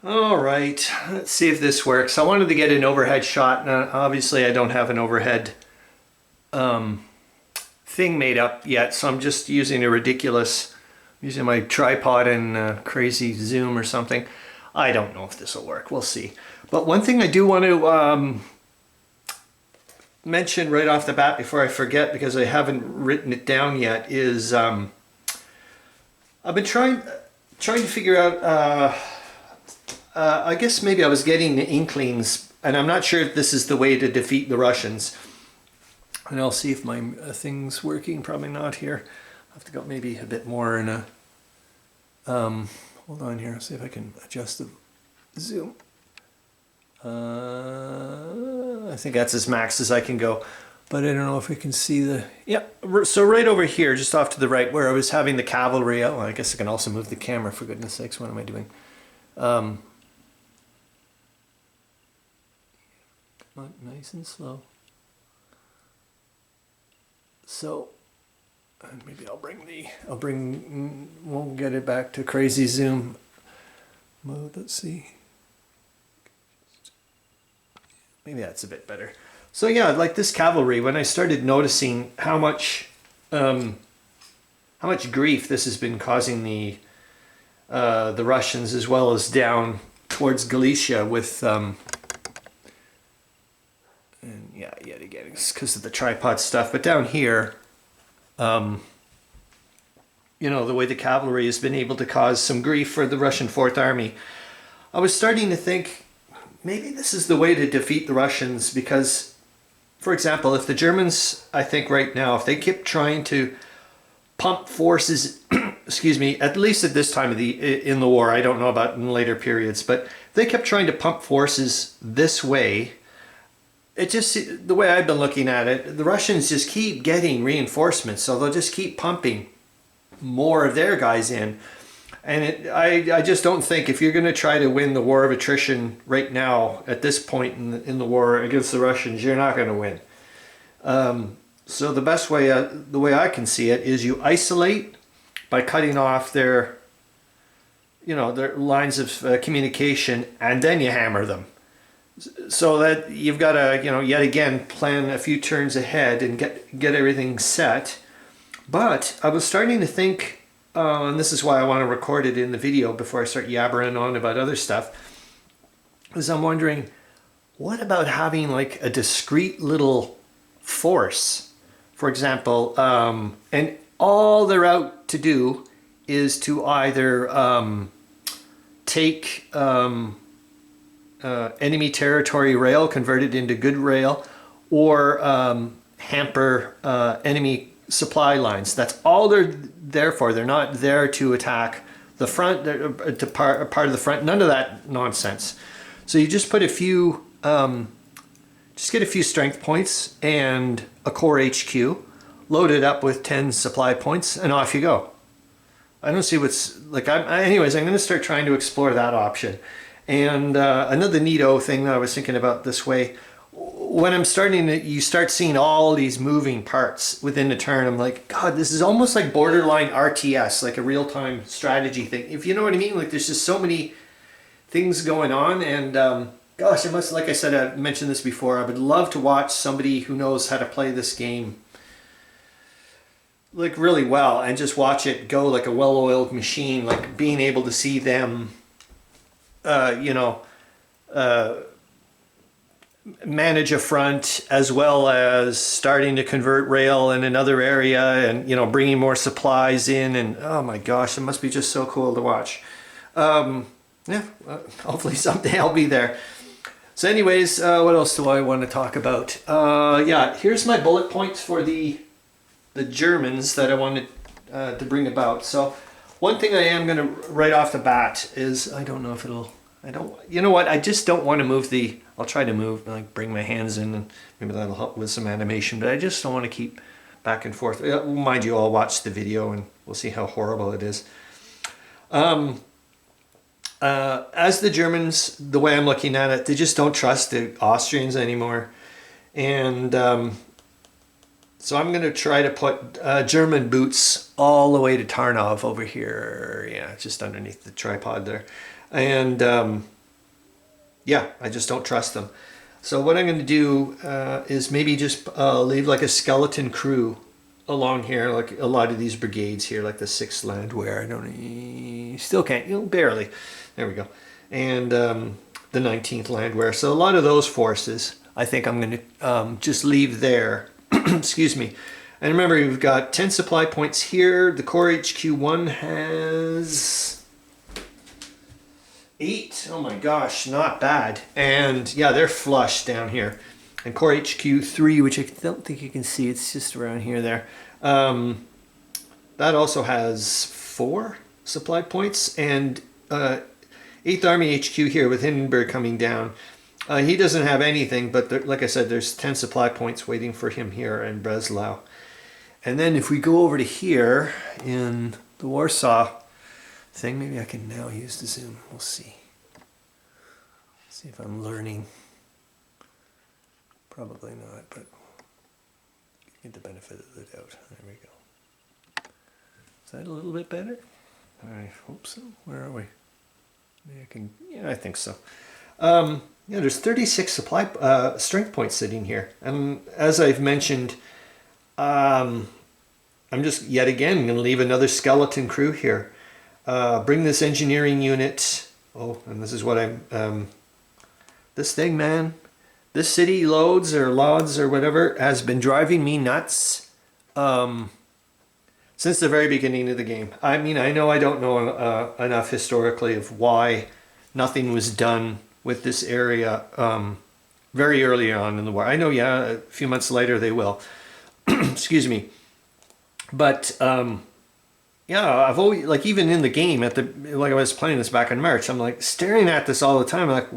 All right, let's see if this works. I wanted to get an overhead shot. Now, obviously, I don't have an overhead thing made up yet, so I'm just using using my tripod and crazy zoom or something. I don't know if this will work. We'll see. But one thing I do want to mention right off the bat before I forget, because I haven't written it down yet, is I've been trying to figure out. I guess maybe I was getting inklings, and I'm not sure if this is the way to defeat the Russians. And I'll see if my thing's working. Probably not here. I'll have to go maybe a bit more in a. Hold on here. See if I can adjust the zoom. I think that's as max as I can go, but I don't know if we can see the. Yeah. So right over here, just off to the right, where I was having the cavalry. Oh, I guess I can also move the camera. For goodness sakes, what am I doing? Nice and slow. So, and maybe we'll get it back to crazy zoom mode. Let's see. Maybe that's a bit better. So yeah, like this cavalry, when I started noticing how much grief this has been causing the Russians, as well as down towards Galicia with and yeah, yet again, it's because of the tripod stuff. But down here, you know, the way the cavalry has been able to cause some grief for the Russian Fourth Army, I was starting to think maybe this is the way to defeat the Russians. Because, for example, if the Germans, I think right now, if they keep trying to pump forces, excuse me, at least at this time in the war, I don't know about in later periods, but they kept trying to pump forces this way. It just, the way I've been looking at it, the Russians just keep getting reinforcements, so they'll just keep pumping more of their guys in. And I just don't think, if you're going to try to win the war of attrition right now, at this point in the war against the Russians, you're not going to win. So the best way, the way I can see it, is you isolate by cutting off their, you know, their lines of communication, and then you hammer them. So that you've got to, you know, yet again, plan a few turns ahead and get everything set. But I was starting to think, and this is why I want to record it in the video before I start yabbering on about other stuff, is I'm wondering, what about having like a discrete little force, for example, and all they're out to do is to either take enemy territory rail, convert it into good rail, or hamper enemy supply lines. That's all they're there for. They're not there to attack the front, to part of the front. None of that nonsense. So you just put a few, just get a few strength points and a core HQ, load it up with 10 supply points, and off you go. I don't see what's like. Anyways, I'm going to start trying to explore that option. And another neato thing that I was thinking about this way, when I'm starting to, you start seeing all these moving parts within the turn, I'm like, God, this is almost like borderline RTS, like a real-time strategy thing. If you know what I mean, like there's just so many things going on. And gosh, it must, like I said, I've mentioned this before, I would love to watch somebody who knows how to play this game like really well, and just watch it go like a well-oiled machine, like being able to see them manage a front, as well as starting to convert rail in another area, and, you know, bringing more supplies in. And oh my gosh, it must be just so cool to watch. Hopefully someday I'll be there. So anyways, what else do I want to talk about? Yeah, here's my bullet points for the Germans that I wanted to bring about. So one thing I am going to, right off the bat, is I don't know if it'll, you know what, I just don't want to move I'll try to move, like bring my hands in, and maybe that'll help with some animation, but I just don't want to keep back and forth. Mind you, I'll watch the video and we'll see how horrible it is. As the Germans, the way I'm looking at it, they just don't trust the Austrians anymore. And so I'm going to try to put German boots all the way to Tarnov over here. Yeah, just underneath the tripod there. And yeah, I just don't trust them. So what I'm going to do is maybe just leave like a skeleton crew along here, like a lot of these brigades here, like the 6th Landwehr. I don't, still can't, barely. There we go. And the 19th Landwehr. So a lot of those forces, I think I'm going to just leave there. Excuse me. And remember, we've got 10 supply points here. The Corps HQ1 has 8. Oh my gosh, not bad. And yeah, they're flush down here. And Corps HQ3, which I don't think you can see, it's just around here there. That also has 4 supply points. And 8th Army HQ here with Hindenburg coming down. He doesn't have anything, but there, like I said, there's 10 supply points waiting for him here in Breslau. And then if we go over to here in the Warsaw thing, maybe I can now use the zoom. We'll see. See if I'm learning. Probably not, but get the benefit of the doubt. There we go. Is that a little bit better? I hope so. Where are we? Maybe I can. Yeah, I think so. Yeah, there's 36 supply strength points sitting here, and as I've mentioned, I'm just yet again going to leave another skeleton crew here. Bring this engineering unit. Oh, and this is what I'm. This thing, man. This city, Lodz or whatever, has been driving me nuts since the very beginning of the game. I mean, I know I don't know enough historically of why nothing was done with this area very early on in the war. I know, yeah, a few months later they will. Excuse me. But yeah, I've always, like, even in the game like I was playing this back in March, I'm like staring at this all the time. I'm like,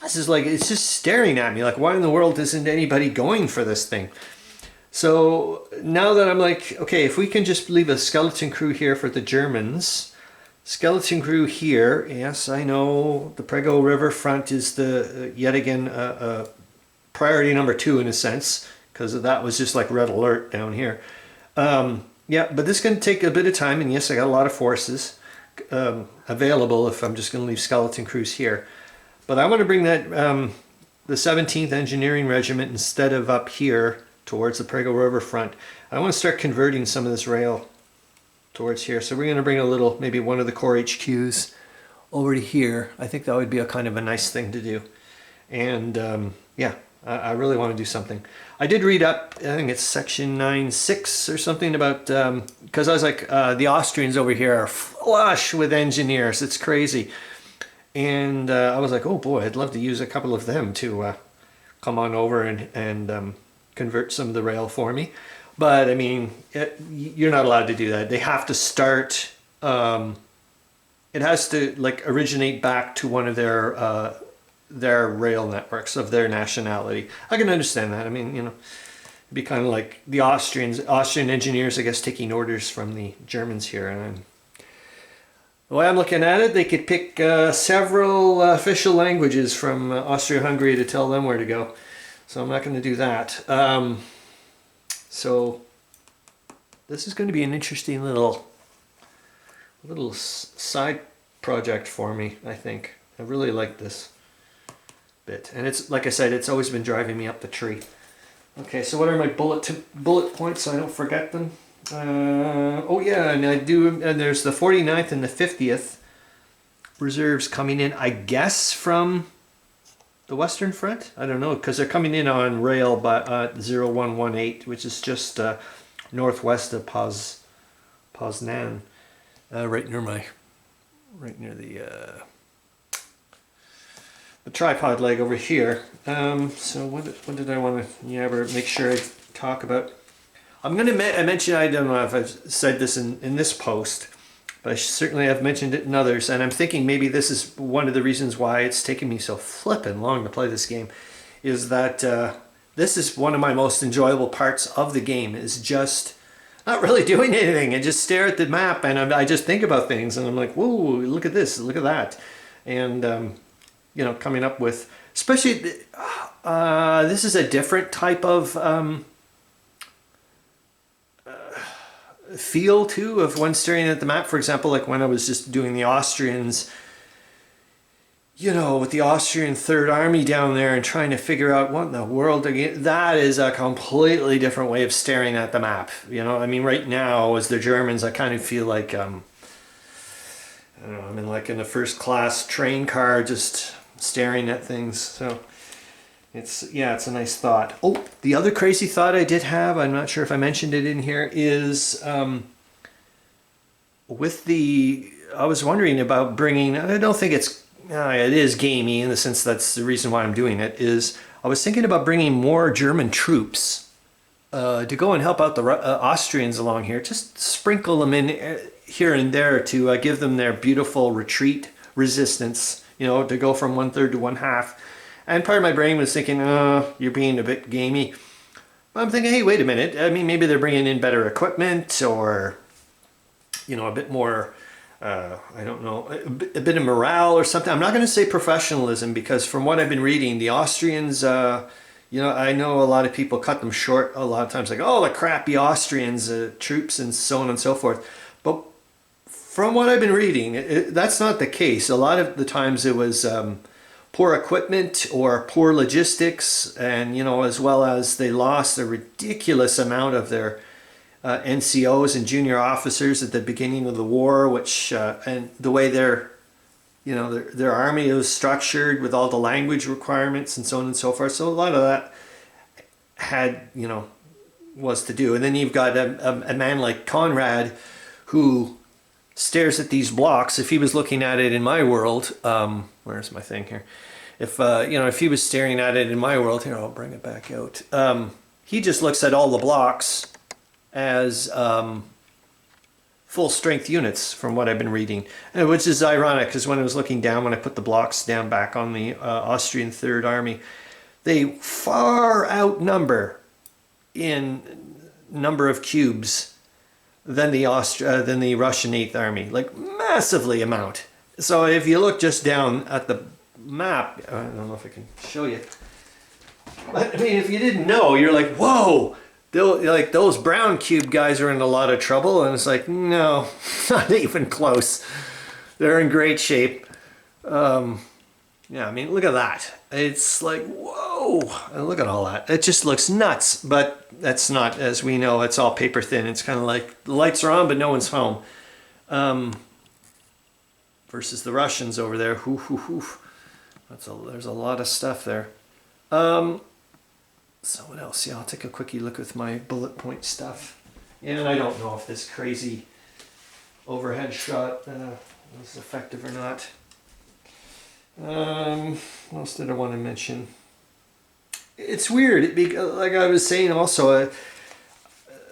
this is like, it's just staring at me. Like, why in the world isn't anybody going for this thing? So now that I'm like, okay, if we can just leave a skeleton crew here for the Germans, skeleton crew here. Yes, I know the Prego River front is the yet again priority number 2 in a sense, because that was just like red alert down here. Yeah, but this is going to take a bit of time, and yes, I got a lot of forces available if I'm just going to leave skeleton crews here. But I want to bring that the 17th Engineering Regiment instead of up here towards the Prego River front. I want to start converting some of this rail towards here. So we're going to bring a little, maybe one of the Corps HQs over to here. I think that would be a kind of a nice thing to do. And yeah, I really want to do something. I did read up, I think it's section 9.6 or something about, because I was like, the Austrians over here are flush with engineers. It's crazy. And I was like, oh boy, I'd love to use a couple of them to come on over and convert some of the rail for me. But I mean, you're not allowed to do that. They have to start, it has to like originate back to one of their rail networks of their nationality. I can understand that. I mean, you know, it'd be kind of like the Austrian engineers, I guess, taking orders from the Germans here. And the way I'm looking at it, they could pick several official languages from Austria-Hungary to tell them where to go. So I'm not going to do that. So this is going to be an interesting little side project for me, I think. I really like this bit. And it's, like I said, it's always been driving me up the tree. Okay, so what are my bullet points so I don't forget them? Oh yeah, and there's the 49th and the 50th reserves coming in, I guess, from the Western Front? I don't know, because they're coming in on rail by 0118, which is just northwest of Poznan, right near the tripod leg over here. So what did I want to make sure I talk about? I'm going to I mentioned, I don't know if I've said this in this post, but I certainly have mentioned it in others, and I'm thinking maybe this is one of the reasons why it's taken me so flippin' long to play this game, is that this is one of my most enjoyable parts of the game, is just not really doing anything and just stare at the map, and I just think about things, and I'm like, whoa, look at this, look at that, and you know, coming up with, especially this is a different type of feel too of when staring at the map. For example, like when I was just doing the Austrians, with the Austrian Third Army down there and trying to figure out what in the world that is a completely different way of staring at the map. I mean, right now, as the Germans, I kind of feel like I don't know, I'm in a first class train car just staring at things. So it's a nice thought. Oh, the other crazy thought I did have, I'm not sure if I mentioned it in here, is I was wondering about bringing, I don't think it is gamey in the sense that's the reason why I'm doing it, is I was thinking about bringing more German troops to go and help out the Austrians along here. Just sprinkle them in here and there to give them their beautiful retreat resistance, to go from 1/3 to 1/2. And part of my brain was thinking, you're being a bit gamey. But I'm thinking, hey, wait a minute. I mean, maybe they're bringing in better equipment or, a bit more, I don't know, a bit of morale or something. I'm not going to say professionalism because from what I've been reading, the Austrians, I know a lot of people cut them short a lot of times, like, oh, the crappy Austrians, troops and so on and so forth. But from what I've been reading, that's not the case. A lot of the times it was poor equipment or poor logistics, and as well as they lost a ridiculous amount of their NCOs and junior officers at the beginning of the war, which and the way their army was structured with all the language requirements and so on and so forth. So a lot of that had was to do. And then you've got a man like Conrad who stares at these blocks. If he was looking at it in my world, where's my thing here? If he was staring at it in my world, here, I'll bring it back out. He just looks at all the blocks as full strength units from what I've been reading, which is ironic because when I was looking down, when I put the blocks down back on the Austrian Third Army, they far outnumber in number of cubes than the Russian Eighth Army, like massively amount. So if you look just down at the map, I don't know if I can show you, but I mean, if you didn't know, you're like, whoa, those brown cube guys are in a lot of trouble, and it's like, no, not even close. They're in great shape. I mean, look at that. It's like, whoa, look at all that. It just looks nuts, but that's not, as we know, it's all paper thin. It's kind of like the lights are on, but no one's home. Versus the Russians over there. There's a lot of stuff there. So what else? Yeah, I'll take a quickie look with my bullet point stuff. And I don't know if this crazy overhead shot was effective or not. What else did I want to mention? It's weird. Like I was saying also,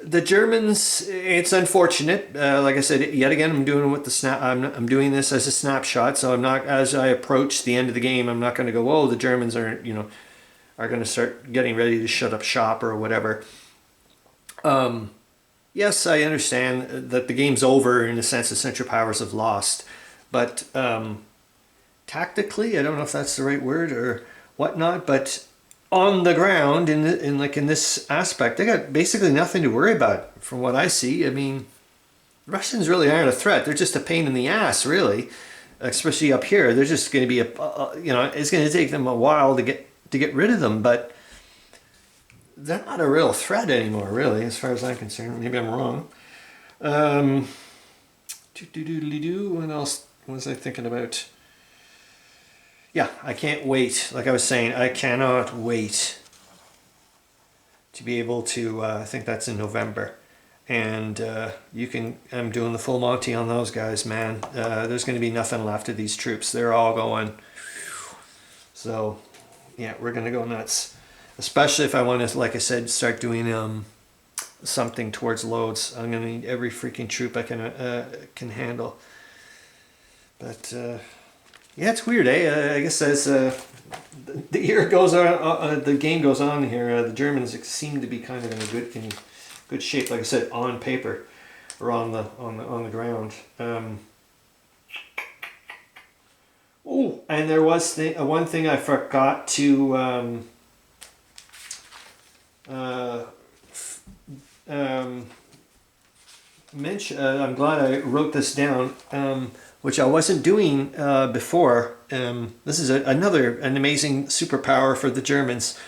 the Germans, it's unfortunate. Like I said, yet again, I'm doing with the snap. I'm doing this as a snapshot, so I'm not, as I approach the end of the game, I'm not going to go, oh, the Germans are going to start getting ready to shut up shop or whatever. Yes, I understand that the game's over in the sense that Central Powers have lost, but tactically, I don't know if that's the right word or whatnot, but on the ground, in this aspect, they got basically nothing to worry about from what I see. I mean, Russians really aren't a threat. They're just a pain in the ass, really, especially up here. They're just going to be it's going to take them a while to get rid of them, but they're not a real threat anymore, really, as far as I'm concerned. Maybe I'm wrong. What else was I thinking about? Yeah, I can't wait. Like I was saying, I cannot wait to be able to, I think that's in November. And I'm doing the full Monty on those guys, man. There's going to be nothing left of these troops. They're all going. So, yeah, we're going to go nuts. Especially if I want to, like I said, start doing something towards Lodz. I'm going to need every freaking troop I can handle. But, yeah, it's weird, eh? I guess as the year goes on, the game goes on here, the Germans seem to be kind of in good shape, like I said, on paper or on the ground. Oh, and there was one thing I forgot to mention. I'm glad I wrote this down. which I wasn't doing before. This is an amazing superpower for the Germans.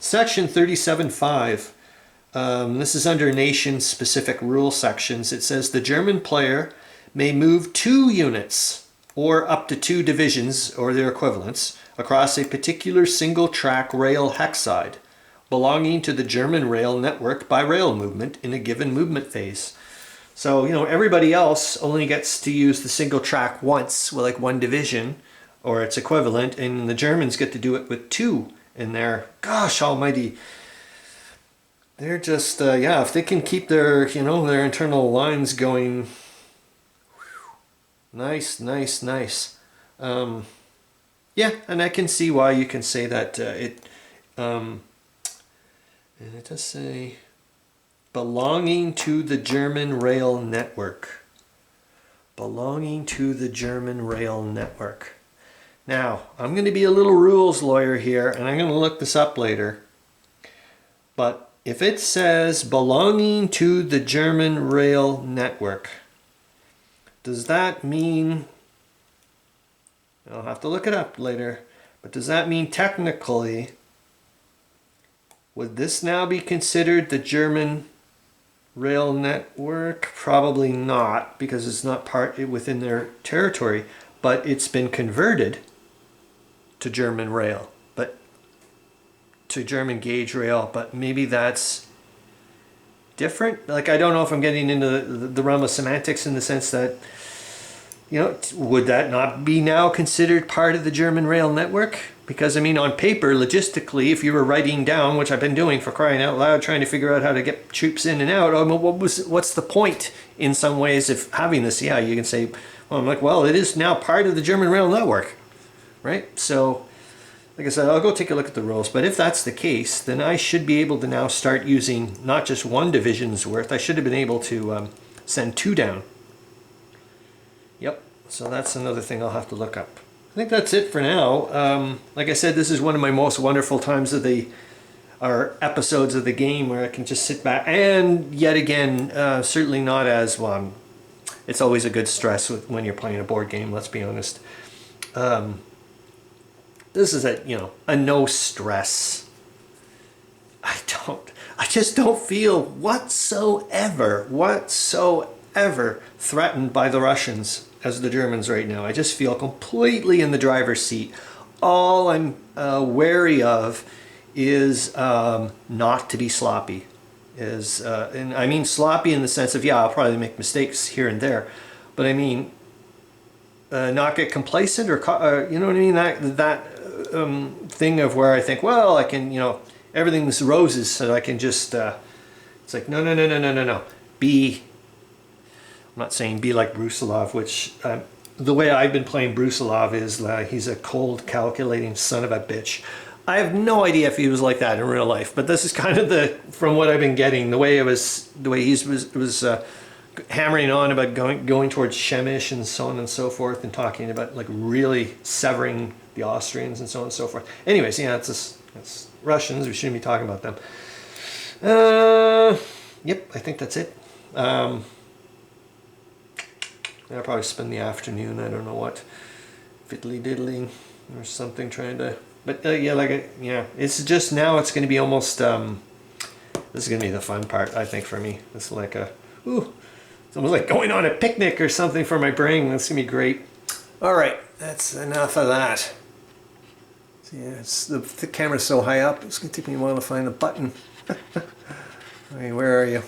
Section 37.5. This is under nation-specific rule sections. It says the German player may move 2 units or up to 2 divisions or their equivalents across a particular single-track rail hexide belonging to the German rail network by rail movement in a given movement phase. So, you know, everybody else only gets to use the single track once with like 1 division or its equivalent, and the Germans get to do it with 2 in there. Gosh almighty. They're just, yeah, if they can keep their, you know, their internal lines going. Nice, nice, nice. Yeah, and I can see why you can say that and it does say belonging to the German rail network. Belonging to the German rail network. Now, I'm going to be a little rules lawyer here, and I'm going to look this up later. But if it says belonging to the German rail network, does that mean, I'll have to look it up later, but does that mean technically, would this now be considered the German rail network? Probably not, because it's not part within their territory, but it's been converted to German rail, but to German gauge rail, but maybe that's different. Like, I don't know if I'm getting into the realm of semantics in the sense that, you know, would that not be now considered part of the German rail network? Because, I mean, on paper, logistically, if you were writing down, which I've been doing for crying out loud, trying to figure out how to get troops in and out, I mean, what's the point in some ways of having this? Yeah, you can say, well, I'm like, well, it is now part of the German rail network, right? So, like I said, I'll go take a look at the rules, but if that's the case, then I should be able to now start using not just 1 division's worth. I should have been able to send 2 down. Yep, so that's another thing I'll have to look up. I think that's it for now. Like I said, this is one of my most wonderful times of our episodes of the game where I can just sit back, and yet again, certainly not as, well, it's always a good stress when you're playing a board game, let's be honest. This is a no stress. I just don't feel whatsoever threatened by the Russians as the Germans right now. I just feel completely in the driver's seat. All I'm wary of is not to be sloppy. And I mean sloppy in the sense of, yeah, I'll probably make mistakes here and there, but I mean not get complacent or you know what I mean, that thing of where I think, well, I can, everything's roses, so I can just it's like no. I'm not saying be like Brusilov, which the way I've been playing Brusilov is he's a cold, calculating son of a bitch. I have no idea if he was like that in real life, but this is kind of from what I've been getting, the way he was hammering on about going towards Shemish and so on and so forth, and talking about like really severing the Austrians and so on and so forth. Anyways, yeah, it's Russians. We shouldn't be talking about them. Yep, I think that's it. I'll probably spend the afternoon, I don't know what, fiddly diddling or something, trying to, but yeah, it's just now it's going to be almost, this is going to be the fun part, I think, for me. It's like it's almost like going on a picnic or something for my brain. That's going to be great. All right, that's enough of that. So yeah, the camera's so high up, it's going to take me a while to find the button. I mean, where are you?